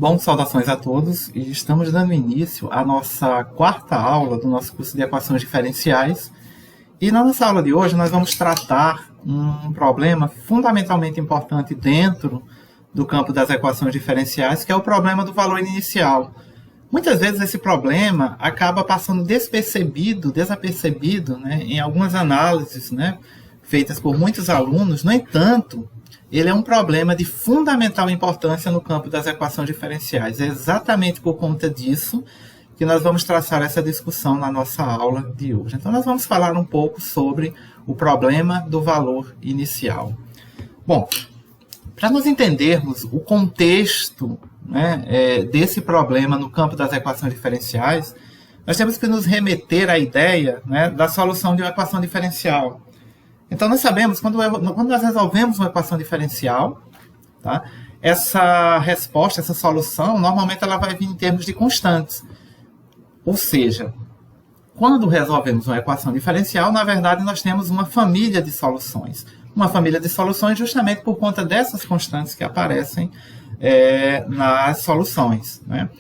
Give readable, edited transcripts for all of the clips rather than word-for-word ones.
Bom, saudações a todos, e estamos dando início à nossa quarta aula do nosso curso de equações diferenciais. E na nossa aula de hoje nós vamos tratar um problema fundamentalmente importante dentro do campo das equações diferenciais, que é o problema do valor inicial. Muitas vezes esse problema acaba passando desapercebido, né, em algumas análises, né, feitas por muitos alunos. No entanto, ele é um problema de fundamental importância no campo das equações diferenciais. É exatamente por conta disso que nós vamos traçar essa discussão na nossa aula de hoje. Então, nós vamos falar um pouco sobre o problema do valor inicial. Bom, para nós entendermos o contexto, né, desse problema no campo das equações diferenciais, nós temos que nos remeter à ideia, né, da solução de uma equação diferencial. Então, nós sabemos que quando nós resolvemos uma equação diferencial, tá, essa resposta, essa solução, normalmente ela vai vir em termos de constantes. Ou seja, quando resolvemos uma equação diferencial, na verdade, nós temos uma família de soluções. Uma família de soluções justamente por conta dessas constantes que aparecem nas soluções, né?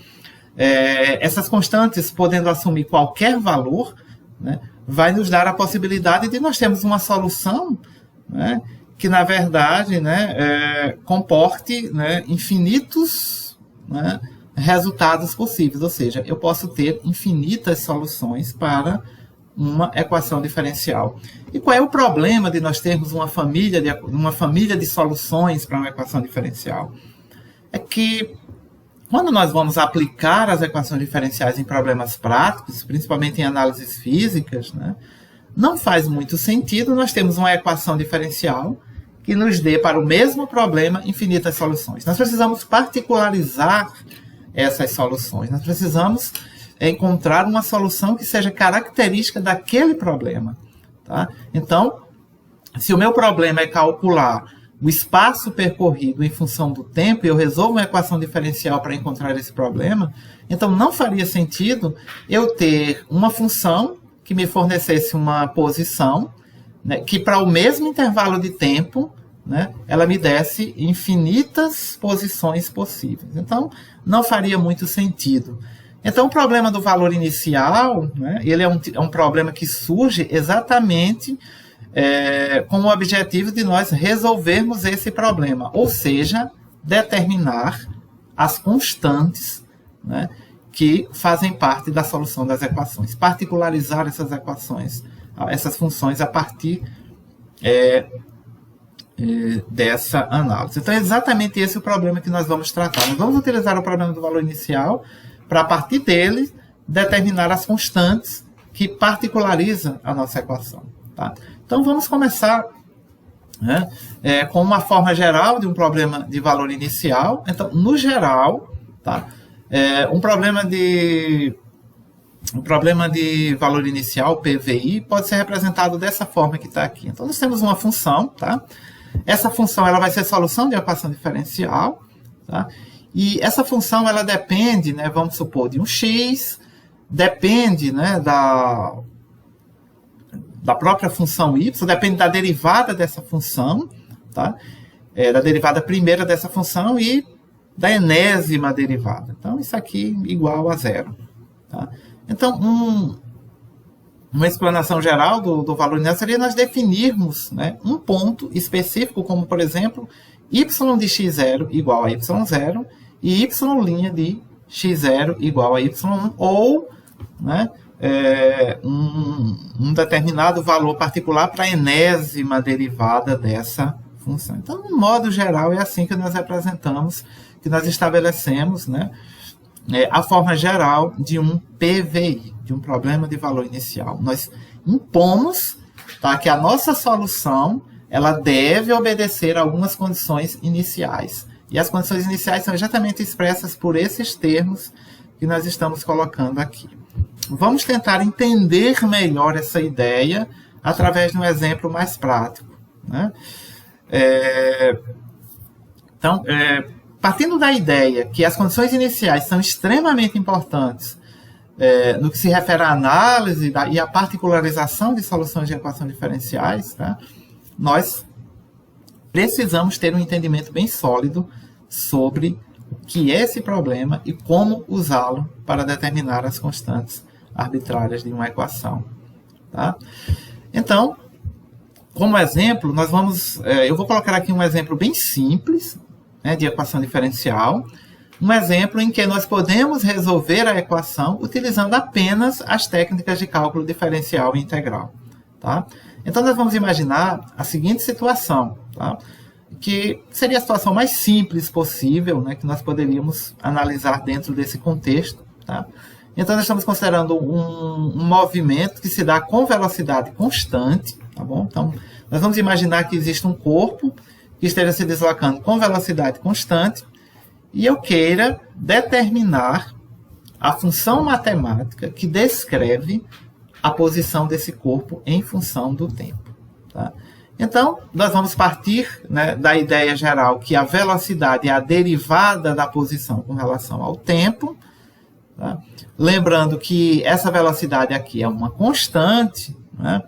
Essas constantes, podendo assumir qualquer valor, né, vai nos dar a possibilidade de nós termos uma solução, né, que, na verdade, né, comporte, né, infinitos, né, resultados possíveis. Ou seja, eu posso ter infinitas soluções para uma equação diferencial. E qual é o problema de nós termos uma família de soluções para uma equação diferencial? É que, quando nós vamos aplicar as equações diferenciais em problemas práticos, principalmente em análises físicas, né, não faz muito sentido nós termos uma equação diferencial que nos dê para o mesmo problema infinitas soluções. Nós precisamos particularizar essas soluções. Nós precisamos encontrar uma solução que seja característica daquele problema. Tá? Então, se o meu problema é calcular o espaço percorrido em função do tempo, e eu resolvo uma equação diferencial para encontrar esse problema, então não faria sentido eu ter uma função que me fornecesse uma posição, né, que para o mesmo intervalo de tempo, né, ela me desse infinitas posições possíveis. Então, não faria muito sentido. Então, o problema do valor inicial, né, ele é um problema que surge exatamente com o objetivo de nós resolvermos esse problema, ou seja, determinar as constantes, né, que fazem parte da solução das equações, particularizar essas equações, essas funções a partir dessa análise. Então, é exatamente esse o problema que nós vamos tratar. Nós vamos utilizar o problema do valor inicial para, a partir dele, determinar as constantes que particularizam a nossa equação. Tá? Então, vamos começar, né, com uma forma geral de um problema de valor inicial. Então, no geral, tá, um problema de valor inicial, PVI, pode ser representado dessa forma que está aqui. Então, nós temos uma função. Tá? Essa função ela vai ser solução de equação diferencial. Tá? E essa função ela depende, né, vamos supor, de um x, depende, né, da própria função y, depende da derivada dessa função, tá? Da derivada primeira dessa função e da enésima derivada. Então, isso aqui igual a zero. Tá? Então, uma explanação geral do valor inicial seria nós definirmos, né, um ponto específico, como, por exemplo, y de x0 igual a y0 e y' de x0 igual a y1, ou, né, um determinado valor particular para a enésima derivada dessa função. Então, no modo geral, é assim que nós representamos, que nós estabelecemos, né, a forma geral de um PVI, de um problema de valor inicial. Nós impomos, tá, que a nossa solução ela deve obedecer a algumas condições iniciais. E as condições iniciais são exatamente expressas por esses termos que nós estamos colocando aqui. Vamos tentar entender melhor essa ideia através de um exemplo mais prático, né? Então, partindo da ideia que as condições iniciais são extremamente importantes no que se refere à análise e à particularização de soluções de equações diferenciais, tá? Nós precisamos ter um entendimento bem sólido sobre que é esse problema e como usá-lo para determinar as constantes arbitrárias de uma equação. Tá? Então, como exemplo, eu vou colocar aqui um exemplo bem simples, né, de equação diferencial, um exemplo em que nós podemos resolver a equação utilizando apenas as técnicas de cálculo diferencial e integral. Tá? Então, nós vamos imaginar a seguinte situação, tá? Que seria a situação mais simples possível, né, que nós poderíamos analisar dentro desse contexto. Tá? Então, nós estamos considerando um movimento que se dá com velocidade constante. Tá bom? Então, nós vamos imaginar que existe um corpo que esteja se deslocando com velocidade constante e eu queira determinar a função matemática que descreve a posição desse corpo em função do tempo. Tá? Então, nós vamos partir, né, da ideia geral que a velocidade é a derivada da posição com relação ao tempo. Tá? Lembrando que essa velocidade aqui é uma constante, né?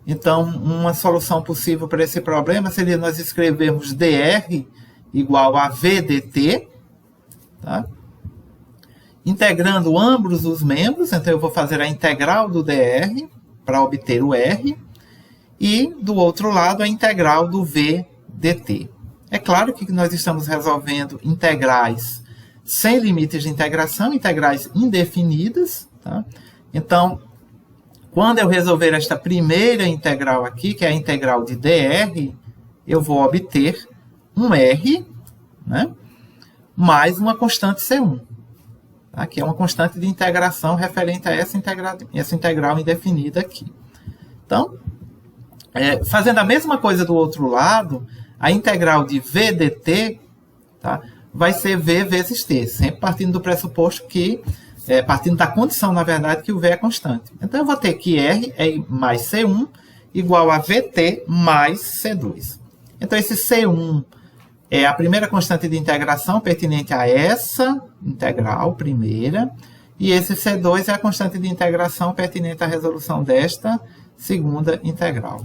Então, uma solução possível para esse problema seria nós escrevermos dr igual a v dt, tá? Integrando ambos os membros. Então, eu vou fazer a integral do dr para obter o r, e, do outro lado, a integral do v dt. É claro que nós estamos resolvendo integrais sem limites de integração, integrais indefinidas. Tá? Então, quando eu resolver esta primeira integral aqui, que é a integral de dr, eu vou obter um r, né, mais uma constante C1, tá, que é uma constante de integração referente a essa integral indefinida aqui. Então, fazendo a mesma coisa do outro lado, a integral de v dt, tá, vai ser v vezes t, sempre partindo do pressuposto que partindo da condição, na verdade, que o V é constante. Então, eu vou ter que R mais C1 igual a VT mais C2. Então, esse C1 é a primeira constante de integração pertinente a essa integral primeira, e esse C2 é a constante de integração pertinente à resolução desta segunda integral.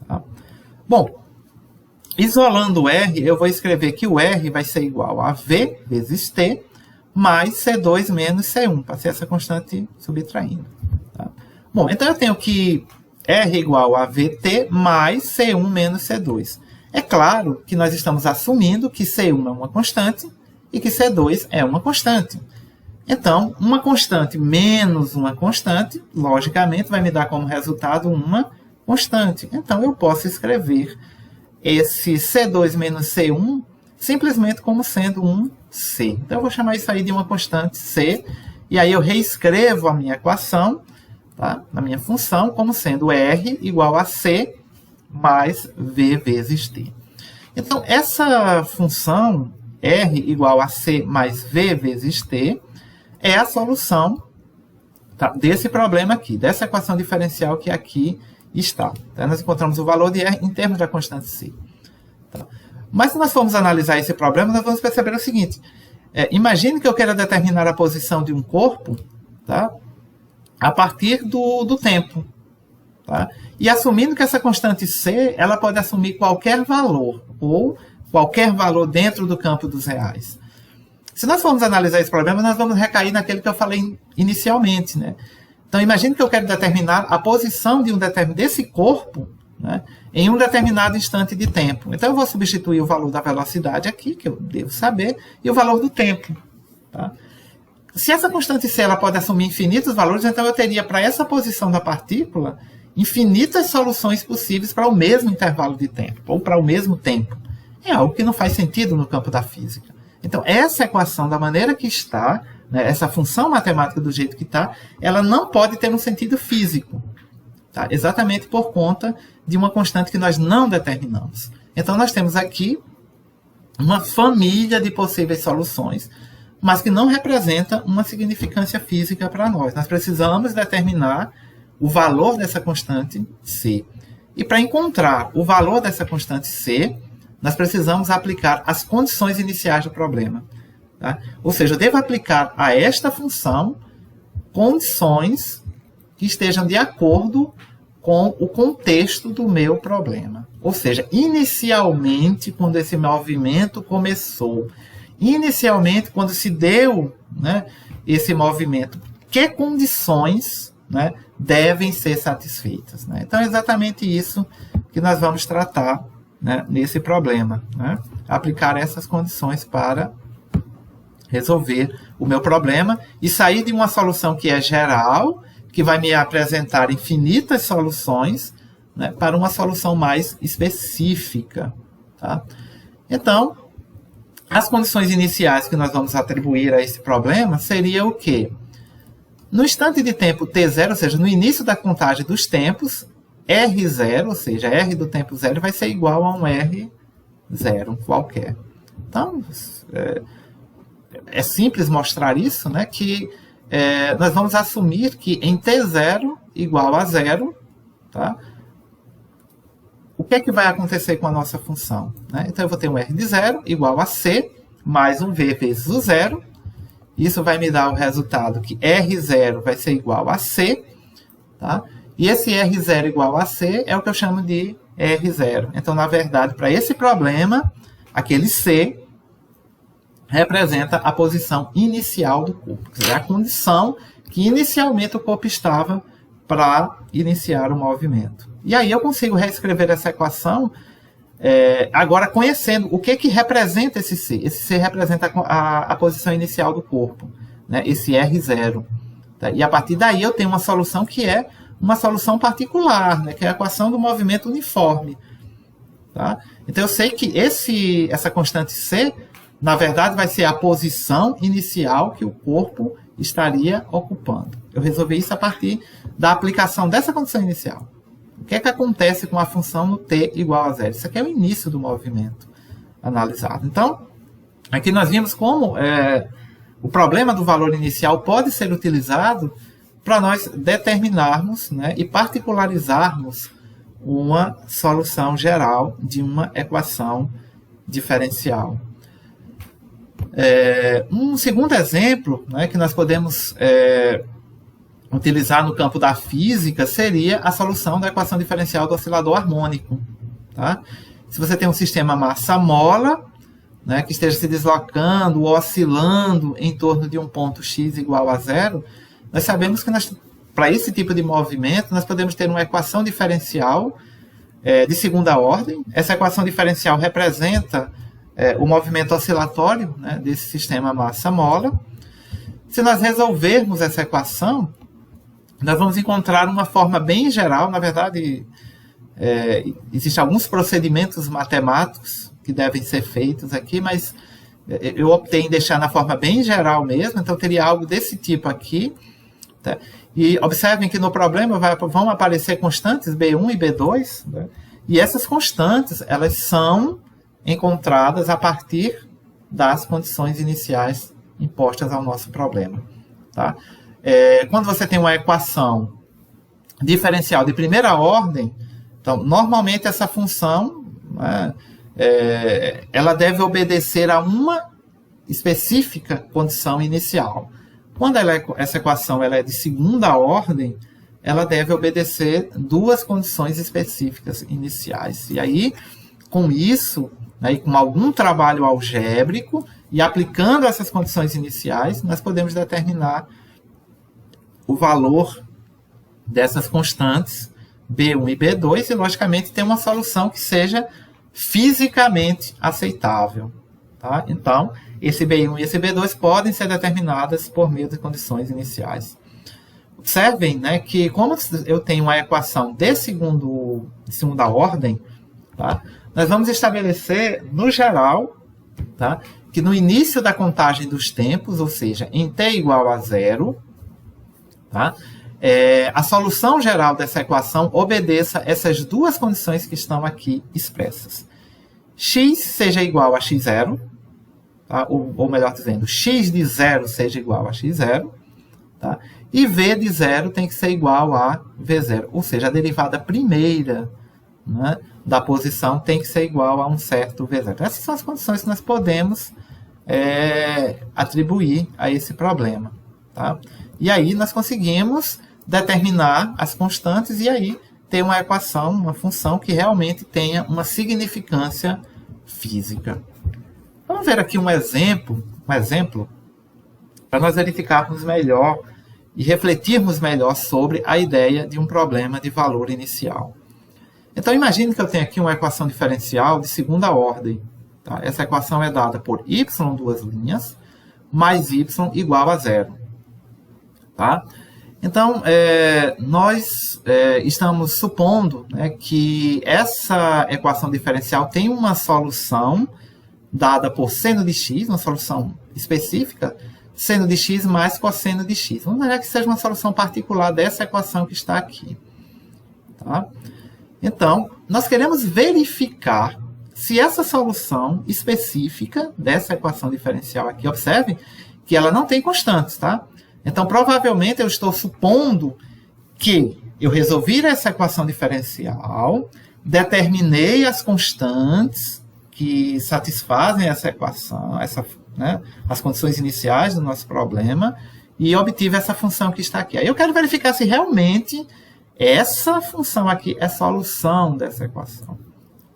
Tá? Bom, isolando o R, eu vou escrever que o R vai ser igual a V vezes T, mais C2 menos C1, para ser essa constante subtraindo. Tá? Bom, então eu tenho que R igual a VT mais C1 menos C2. É claro que nós estamos assumindo que C1 é uma constante e que C2 é uma constante. Então, uma constante menos uma constante, logicamente, vai me dar como resultado uma constante. Então, eu posso escrever esse C2 menos C1 simplesmente como sendo um C. Então, eu vou chamar isso aí de uma constante C, e aí eu reescrevo a minha equação, tá, na minha função, como sendo R igual a C mais V vezes T. Então, essa função R igual a C mais V vezes T é a solução, tá, desse problema aqui, dessa equação diferencial que aqui está. Então, nós encontramos o valor de R em termos da constante C. Tá? Mas se nós formos analisar esse problema, nós vamos perceber o seguinte. Imagine que eu queira determinar a posição de um corpo, tá, a partir do tempo. Tá? E assumindo que essa constante C ela pode assumir qualquer valor, ou qualquer valor dentro do campo dos reais. Se nós formos analisar esse problema, nós vamos recair naquele que eu falei inicialmente. Né? Então, imagine que eu quero determinar a posição desse corpo, né, em um determinado instante de tempo. Então, eu vou substituir o valor da velocidade aqui, que eu devo saber, e o valor do tempo. Tá? Se essa constante C ela pode assumir infinitos valores, então eu teria para essa posição da partícula infinitas soluções possíveis para o mesmo intervalo de tempo, ou para o mesmo tempo. É algo que não faz sentido no campo da física. Então, essa equação, da maneira que está, né, essa função matemática do jeito que está, ela não pode ter um sentido físico. Tá? Exatamente por conta de uma constante que nós não determinamos. Então, nós temos aqui uma família de possíveis soluções, mas que não representa uma significância física para nós. Nós precisamos determinar o valor dessa constante C. E para encontrar o valor dessa constante C, nós precisamos aplicar as condições iniciais do problema. Tá? Ou seja, eu devo aplicar a esta função condições que estejam de acordo com o contexto do meu problema. Ou seja, inicialmente, quando esse movimento começou, inicialmente, quando se deu, né, esse movimento, que condições, né, devem ser satisfeitas, né? Então, é exatamente isso que nós vamos tratar, né, nesse problema, né? Aplicar essas condições para resolver o meu problema e sair de uma solução que é geral, que vai me apresentar infinitas soluções, né, para uma solução mais específica. Tá? Então, as condições iniciais que nós vamos atribuir a esse problema seria o quê? No instante de tempo t0, ou seja, no início da contagem dos tempos, R0, ou seja, R do tempo zero vai ser igual a um R0 qualquer. Então, é simples mostrar isso, né? Que nós vamos assumir que em t0 igual a 0, tá? O que é que vai acontecer com a nossa função? Né? Então, eu vou ter um R de 0 igual a C mais um V vezes o zero. Isso vai me dar o resultado que R0 vai ser igual a C. Tá? E esse R0 igual a C é o que eu chamo de R0. Então, na verdade, para esse problema, aquele C representa a posição inicial do corpo. Quer dizer, a condição que inicialmente o corpo estava para iniciar o movimento. E aí eu consigo reescrever essa equação agora conhecendo o que representa esse C. Esse C representa a posição inicial do corpo, né? Esse R0. Tá? E a partir daí eu tenho uma solução que é uma solução particular, né? Que é a equação do movimento uniforme. Tá? Então eu sei que essa constante C, na verdade, vai ser a posição inicial que o corpo estaria ocupando. Eu resolvi isso a partir da aplicação dessa condição inicial. O que é que acontece com a função no t igual a 0? Isso aqui é o início do movimento analisado. Então, aqui nós vimos como o problema do valor inicial pode ser utilizado para nós determinarmos, né, e particularizarmos uma solução geral de uma equação diferencial. Um segundo exemplo, né, que nós podemos utilizar no campo da física seria a solução da equação diferencial do oscilador harmônico. Tá? Se você tem um sistema massa-mola, né, que esteja se deslocando ou oscilando em torno de um ponto x igual a 0, nós sabemos que para esse tipo de movimento nós podemos ter uma equação diferencial de segunda ordem. Essa equação diferencial representa o movimento oscilatório, né, desse sistema massa-mola. Se nós resolvermos essa equação, nós vamos encontrar uma forma bem geral. Na verdade, existem alguns procedimentos matemáticos que devem ser feitos aqui, mas eu optei em deixar na forma bem geral mesmo, então teria algo desse tipo aqui. Tá? E observem que no problema vão aparecer constantes B1 e B2, né? E essas constantes elas são encontradas a partir das condições iniciais impostas ao nosso problema. Tá? Quando você tem uma equação diferencial de primeira ordem, então, normalmente essa função, né, ela deve obedecer a uma específica condição inicial. Quando essa equação é de segunda ordem, ela deve obedecer duas condições específicas iniciais. E aí, com isso, né, com algum trabalho algébrico e aplicando essas condições iniciais, nós podemos determinar o valor dessas constantes B1 e B2 e, logicamente, ter uma solução que seja fisicamente aceitável. Tá? Então, esse B1 e esse B2 podem ser determinadas por meio de condições iniciais. Observem, né, que como eu tenho uma equação de segunda ordem, tá, nós vamos estabelecer, no geral, tá, que no início da contagem dos tempos, ou seja, em t igual a 0, tá, a solução geral dessa equação obedeça essas duas condições que estão aqui expressas. X seja igual a x0, tá, ou melhor dizendo, x de 0 seja igual a x0, tá, e v de 0 tem que ser igual a v0, ou seja, a derivada primeira, né, da posição tem que ser igual a um certo v0. Essas são as condições que nós podemos atribuir a esse problema. Tá? E aí nós conseguimos determinar as constantes e aí ter uma equação, uma função que realmente tenha uma significância física. Vamos ver aqui um exemplo para nós verificarmos melhor e refletirmos melhor sobre a ideia de um problema de valor inicial. Então, imagine que eu tenho aqui uma equação diferencial de segunda ordem. Tá? Essa equação é dada por y, duas linhas, mais y igual a zero. Tá? Então, nós estamos supondo, né, que essa equação diferencial tem uma solução dada por seno de x, uma solução específica, seno de x mais cosseno de x. Vamos olhar que seja uma solução particular dessa equação que está aqui. Tá? Então, nós queremos verificar se essa solução específica dessa equação diferencial aqui, observe que ela não tem constantes, tá? Então, provavelmente, eu estou supondo que eu resolvi essa equação diferencial, determinei as constantes que satisfazem essa equação, né, as condições iniciais do nosso problema, e obtive essa função que está aqui. Aí eu quero verificar se realmente essa função aqui é solução dessa equação.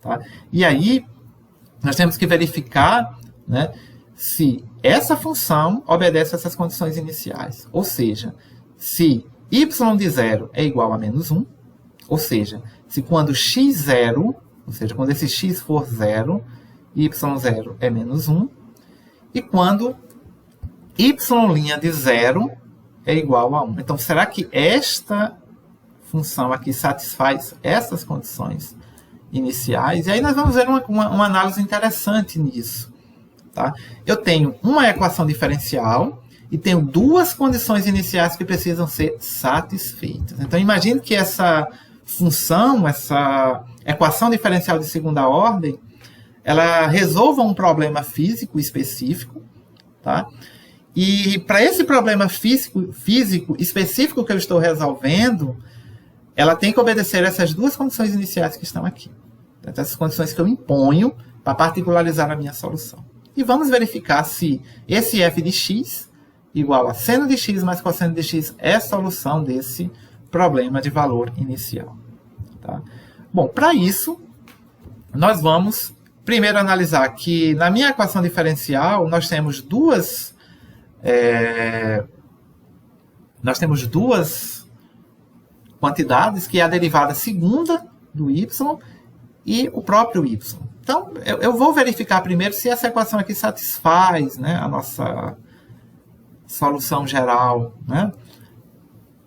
Tá? E aí, nós temos que verificar, né, se essa função obedece a essas condições iniciais. Ou seja, se y de zero é igual a menos 1, ou seja, se quando x0, ou seja, quando esse x for zero, y0 é menos 1, e quando y' de zero é igual a 1. Então, será que esta função aqui satisfaz essas condições iniciais? E aí nós vamos ver uma análise interessante nisso. Tá? Eu tenho uma equação diferencial e tenho duas condições iniciais que precisam ser satisfeitas. Então, imagine que essa função, essa equação diferencial de segunda ordem, ela resolva um problema físico específico, tá? E para esse problema físico específico que eu estou resolvendo, ela tem que obedecer essas duas condições iniciais que estão aqui. Então, essas condições que eu imponho para particularizar a minha solução. E vamos verificar se esse f de x igual a seno de x mais cosseno de x é solução desse problema de valor inicial. Tá? Bom, para isso, nós vamos primeiro analisar que na minha equação diferencial nós temos duas quantidades, que é a derivada segunda do y e o próprio y. Então, eu vou verificar primeiro se essa equação aqui satisfaz, né, a nossa solução geral. Né?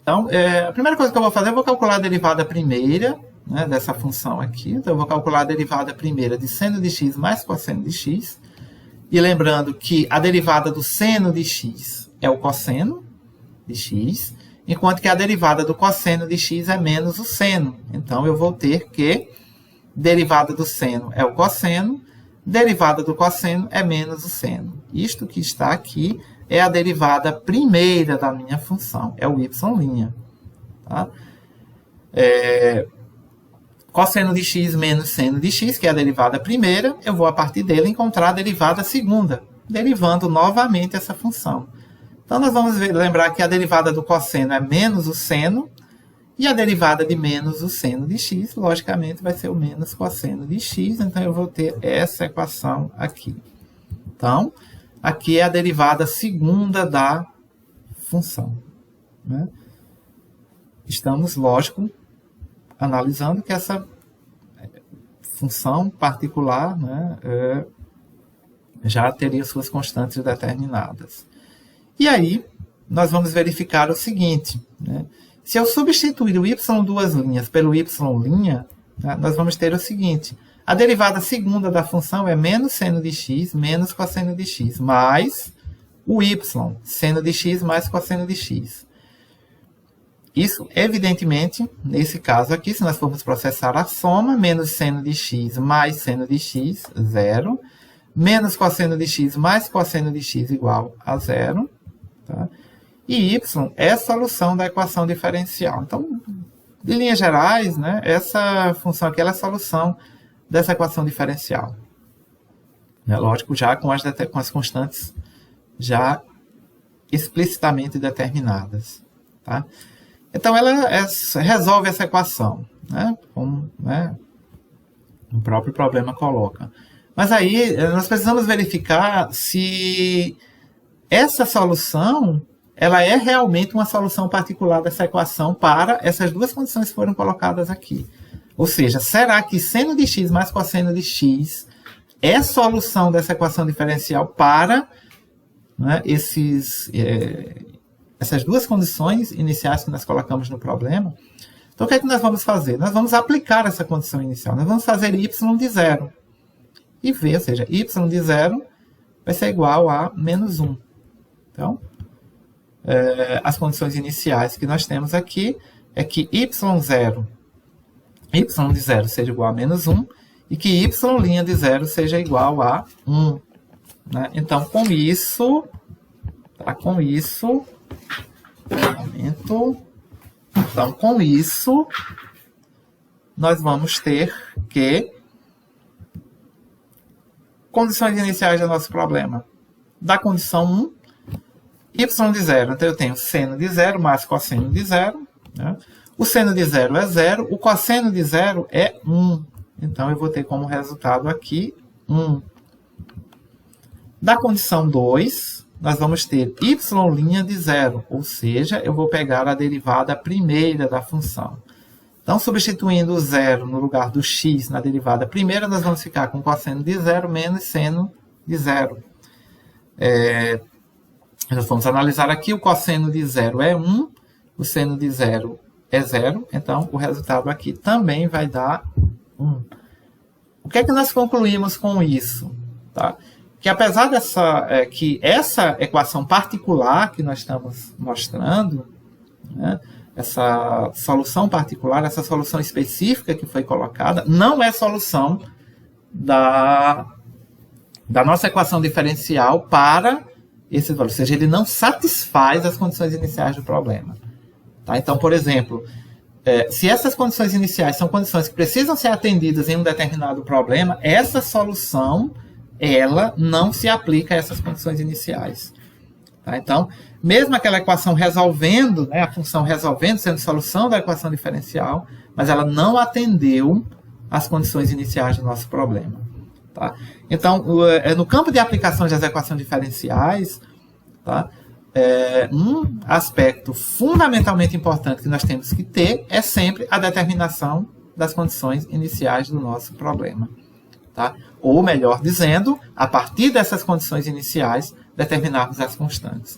Então, a primeira coisa que eu vou fazer, eu vou calcular a derivada primeira, né, dessa função aqui. Então, eu vou calcular a derivada primeira de seno de x mais cosseno de x. E lembrando que a derivada do seno de x é o cosseno de x, enquanto que a derivada do cosseno de x é menos o seno. Então, eu vou ter que derivada do seno é o cosseno, derivada do cosseno é menos o seno. Isto que está aqui é a derivada primeira da minha função, é o y'. Tá? Cosseno de x menos seno de x, que é a derivada primeira, eu vou a partir dele encontrar a derivada segunda, derivando novamente essa função. Então, nós vamos lembrar que a derivada do cosseno é menos o seno, e a derivada de menos o seno de x, logicamente, vai ser o menos cosseno de x. Então, eu vou ter essa equação aqui. Então, aqui é a derivada segunda da função. Né? Estamos, lógico, analisando que essa função particular, né, já teria suas constantes determinadas. E aí, nós vamos verificar o seguinte, né? Se eu substituir o y duas linhas pelo y', né, nós vamos ter o seguinte. A derivada segunda da função é menos seno de x menos cosseno de x, mais o y, seno de x mais cosseno de x. Isso, evidentemente, nesse caso aqui, se nós formos processar a soma, menos seno de x mais seno de x, zero. Menos cosseno de x mais cosseno de x igual a zero. Tá? E y é a solução da equação diferencial. Então, em linhas gerais, né, essa função aqui ela é a solução dessa equação diferencial. É lógico, já com as constantes já explicitamente determinadas. Tá? Então, ela resolve essa equação, né, como, né, o próprio problema coloca. Mas aí nós precisamos verificar se essa solução ela é realmente uma solução particular dessa equação para essas duas condições que foram colocadas aqui. Ou seja, será que seno de x mais cosseno de x é solução dessa equação diferencial para, né, essas duas condições iniciais que nós colocamos no problema? Então, o que é que nós vamos fazer? Nós vamos aplicar essa condição inicial. Nós vamos fazer y de zero. E v, ou seja, y de zero vai ser igual a menos 1. Então, as condições iniciais que nós temos aqui é que y de zero seja igual a menos 1 e que y' de zero seja igual a 1. Né? Então, com isso, nós vamos ter que condições iniciais do nosso problema. Da condição 1, y de zero. Então, eu tenho seno de zero mais cosseno de zero. Né? O seno de zero é 0, o cosseno de zero é 1. Então, eu vou ter como resultado aqui 1. Da condição 2, nós vamos ter y' de zero, ou seja, eu vou pegar a derivada primeira da função. Então, substituindo o zero no lugar do x na derivada primeira, nós vamos ficar com cosseno de zero menos seno de zero. Nós vamos analisar aqui, o cosseno de zero é 1, o seno de zero é 0, então o resultado aqui também vai dar 1. O que é que nós concluímos com isso? Tá? Que apesar que essa equação particular que nós estamos mostrando, né, essa solução particular, essa solução específica que foi colocada, não é solução da nossa equação diferencial para esse valor. Ou seja, ele não satisfaz as condições iniciais do problema. Tá? Então, por exemplo, se essas condições iniciais são condições que precisam ser atendidas em um determinado problema, essa solução ela não se aplica a essas condições iniciais. Tá? Então, mesmo aquela equação resolvendo, né, a função resolvendo, sendo solução da equação diferencial, mas ela não atendeu às condições iniciais do nosso problema. Tá? Então, no campo de aplicações das equações diferenciais, tá, um aspecto fundamentalmente importante que nós temos que ter é sempre a determinação das condições iniciais do nosso problema. Tá? Ou, melhor dizendo, a partir dessas condições iniciais, determinarmos as constantes.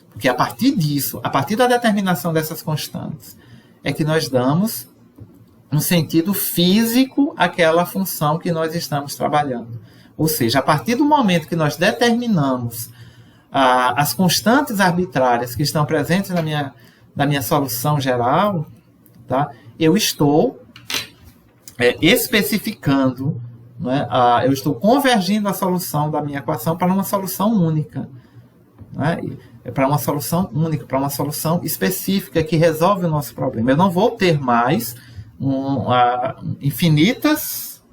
Porque a partir disso, a partir da determinação dessas constantes, é que nós damos um sentido físico àquela função que nós estamos trabalhando. Ou seja, a partir do momento que nós determinamos as constantes arbitrárias que estão presentes na minha solução geral, tá? Eu estou especificando, né, eu estou convergindo a solução da minha equação para uma solução única. Né? Para uma solução única, para uma solução específica que resolve o nosso problema. Eu não vou ter mais infinitas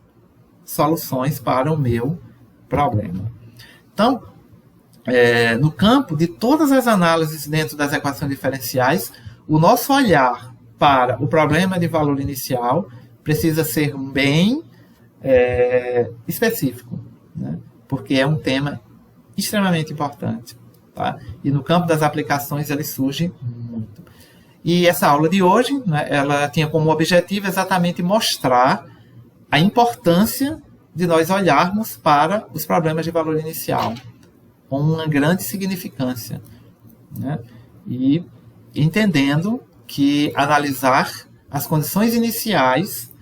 soluções para o meu problema. Então, no campo de todas as análises dentro das equações diferenciais, o nosso olhar para o problema de valor inicial precisa ser bem específico, né? Porque é um tema extremamente importante. Tá? E no campo das aplicações ele surge muito. E essa aula de hoje, né, ela tinha como objetivo exatamente mostrar a importância de nós olharmos para os problemas de valor inicial com uma grande significância, né? E entendendo que analisar as condições iniciais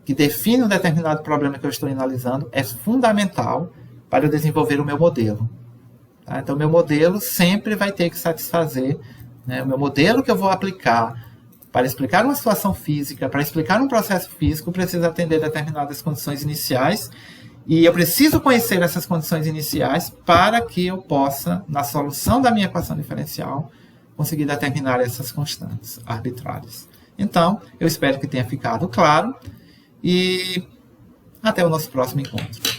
que definem um determinado problema que eu estou analisando é fundamental para eu desenvolver o meu modelo. Tá? Então, o meu modelo sempre vai ter que satisfazer, né, o meu modelo que eu vou aplicar para explicar uma situação física, para explicar um processo físico, precisa atender determinadas condições iniciais, e eu preciso conhecer essas condições iniciais para que eu possa, na solução da minha equação diferencial, conseguir determinar essas constantes arbitrárias. Então, eu espero que tenha ficado claro, e até o nosso próximo encontro.